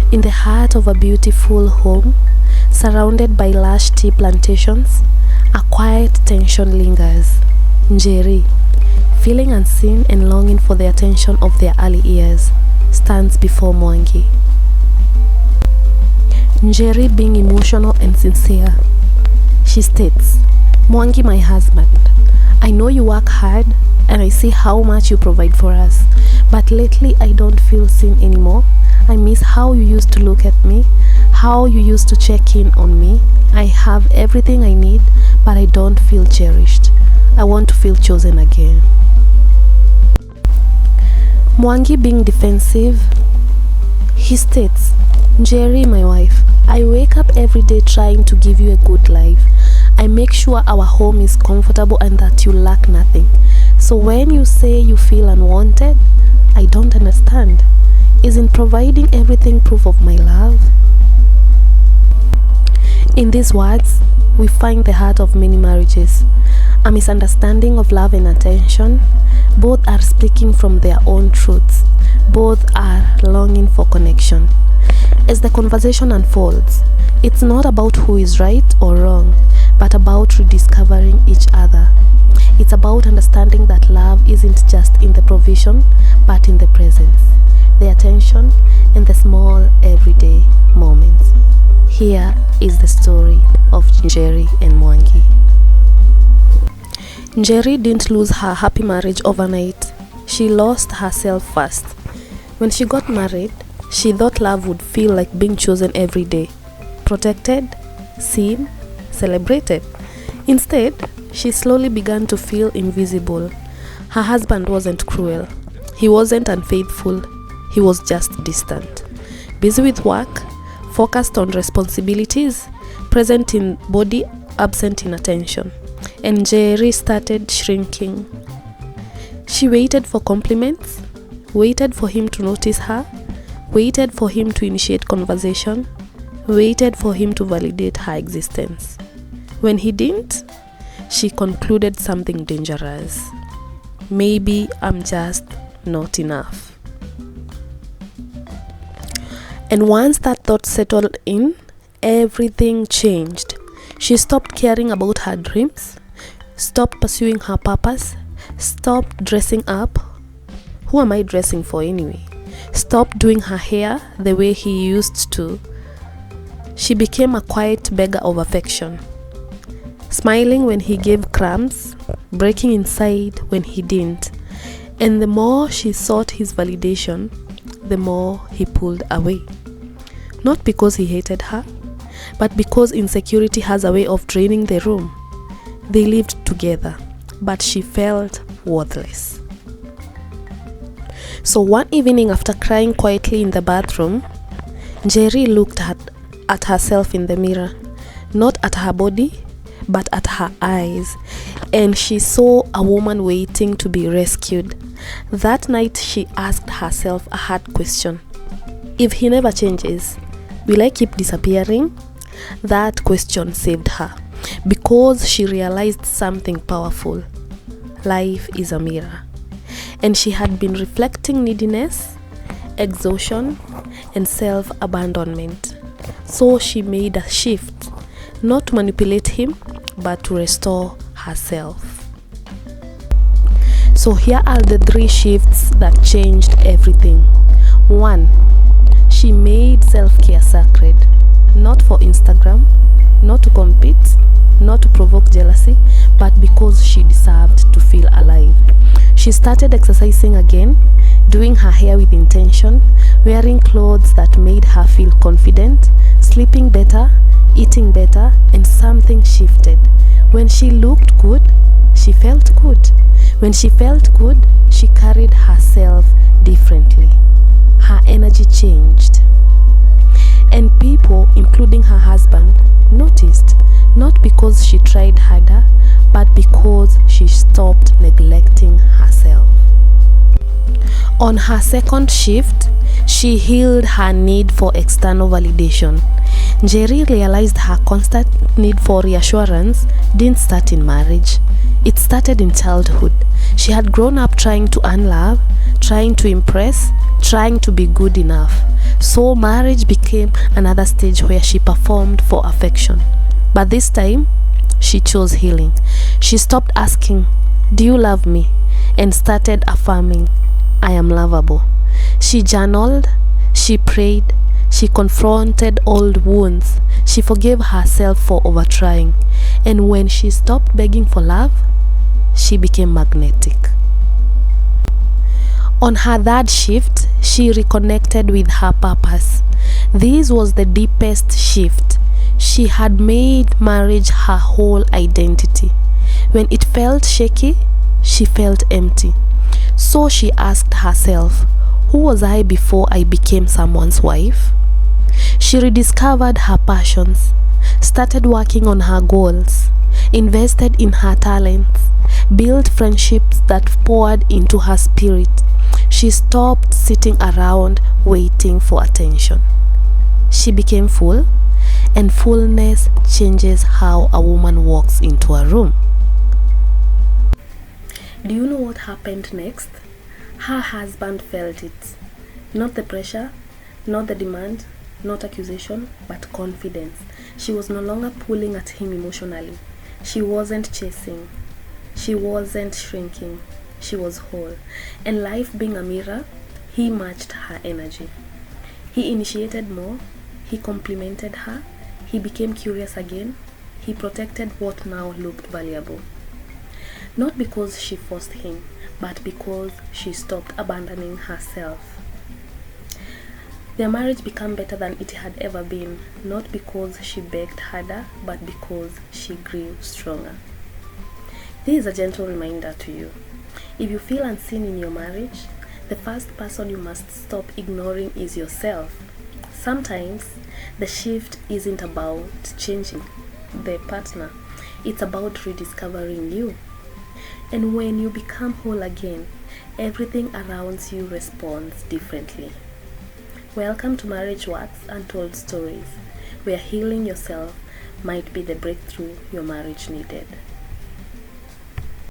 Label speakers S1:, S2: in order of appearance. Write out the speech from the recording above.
S1: In the heart of a beautiful home, surrounded by lush tea plantations, a quiet tension lingers. Njeri, feeling unseen and longing for the attention of their early years, stands before Mwangi. Njeri being emotional and sincere, she states, "Mwangi, my husband, I know you work hard and I see how much you provide for us, but lately I don't feel seen anymore. I miss how you used to look at me, how you used to check in on me. I have everything I need, but I don't feel cherished. I want to feel chosen again." Mwangi being defensive, he states, "Njeri, my wife, I wake up every day trying to give you a good life. I make sure our home is comfortable and that you lack nothing. So when you say you feel unwanted, I don't understand. Isn't providing everything proof of my love?" In these words, we find the heart of many marriages, a misunderstanding of love and attention. Both are speaking from their own truths. Both are longing for connection. As the conversation unfolds, it's not about who is right or wrong, but about rediscovering each other. It's about understanding that love isn't just in the provision, but in the presence, the attention, and the small everyday moments. Here is the story of Njeri and Mwangi. Njeri didn't lose her happy marriage overnight. She lost herself first. When she got married, she thought love would feel like being chosen every day, protected, seen, celebrated. Instead, she slowly began to feel invisible. Her husband wasn't cruel. He wasn't unfaithful. He was just distant. Busy with work, focused on responsibilities, present in body, absent in attention. And Njeri started shrinking. She waited for compliments, waited for him to notice her, waited for him to initiate conversation, waited for him to validate her existence. When he didn't, she concluded something dangerous. Maybe I'm just not enough. And once that thought settled in, everything changed. She stopped caring about her dreams, stopped pursuing her purpose, stopped dressing up. Who am I dressing for anyway? Stopped doing her hair the way he used to. She became a quiet beggar of affection, smiling when he gave crumbs, breaking inside when he didn't. And the more she sought his validation, the more he pulled away. Not because he hated her, but because insecurity has a way of draining the room. They lived together, but she felt worthless. So one evening, after crying quietly in the bathroom, Njeri looked at herself in the mirror, not at her body, but at her eyes, and she saw a woman waiting to be rescued. That night, she asked herself a hard question. If he never changes, will I keep disappearing? That question saved her, because she realized something powerful. Life is a mirror. And she had been reflecting neediness, exhaustion, and self-abandonment. So she made a shift, not to manipulate him, but to restore herself. So here are the 3 shifts that changed everything. 1. She made self-care sacred, not for Instagram, not to compete, not to provoke jealousy, but because she deserved to feel alive. She started exercising again, doing her hair with intention, wearing clothes that made her feel confident, sleeping better, eating better, and something shifted. When she looked good, she felt good. When she felt good, she carried herself differently. Her energy changed. And people, including her husband, noticed, not because she tried harder, but because she stopped neglecting herself. On her second shift, she healed her need for external validation. Njeri realized her constant need for reassurance didn't start in marriage. It started in childhood. She had grown up trying to earn love, trying to impress, trying to be good enough. So marriage became another stage where she performed for affection. But this time, she chose healing. She stopped asking, "Do you love me?" and started affirming, "I am lovable." She journaled, she prayed, she confronted old wounds, she forgave herself for overtrying. And when she stopped begging for love, she became magnetic. On her third shift, she reconnected with her purpose. This was the deepest shift. She had made marriage her whole identity. When it felt shaky, she felt empty. So she asked herself, who was I before I became someone's wife? She rediscovered her passions, started working on her goals, invested in her talents, built friendships that poured into her spirit. She stopped sitting around waiting for attention. She became full, and fullness changes how a woman walks into a room. Do you know what happened next? Her husband felt it. Not the pressure, not the demand, not accusation, but confidence. She was no longer pulling at him emotionally. She wasn't chasing. She wasn't shrinking. She was whole. And life being a mirror, he matched her energy. He initiated more. He complimented her. He became curious again. He protected what now looked valuable. Not because she forced him, but because she stopped abandoning herself. Their marriage became better than it had ever been, not because she begged harder, but because she grew stronger. This is a gentle reminder to you. If you feel unseen in your marriage, the first person you must stop ignoring is yourself. Sometimes the shift isn't about changing the partner, it's about rediscovering you. And when you become whole again, everything around you responds differently. Welcome to Marriage Works Untold Stories, where healing yourself might be the breakthrough your marriage needed.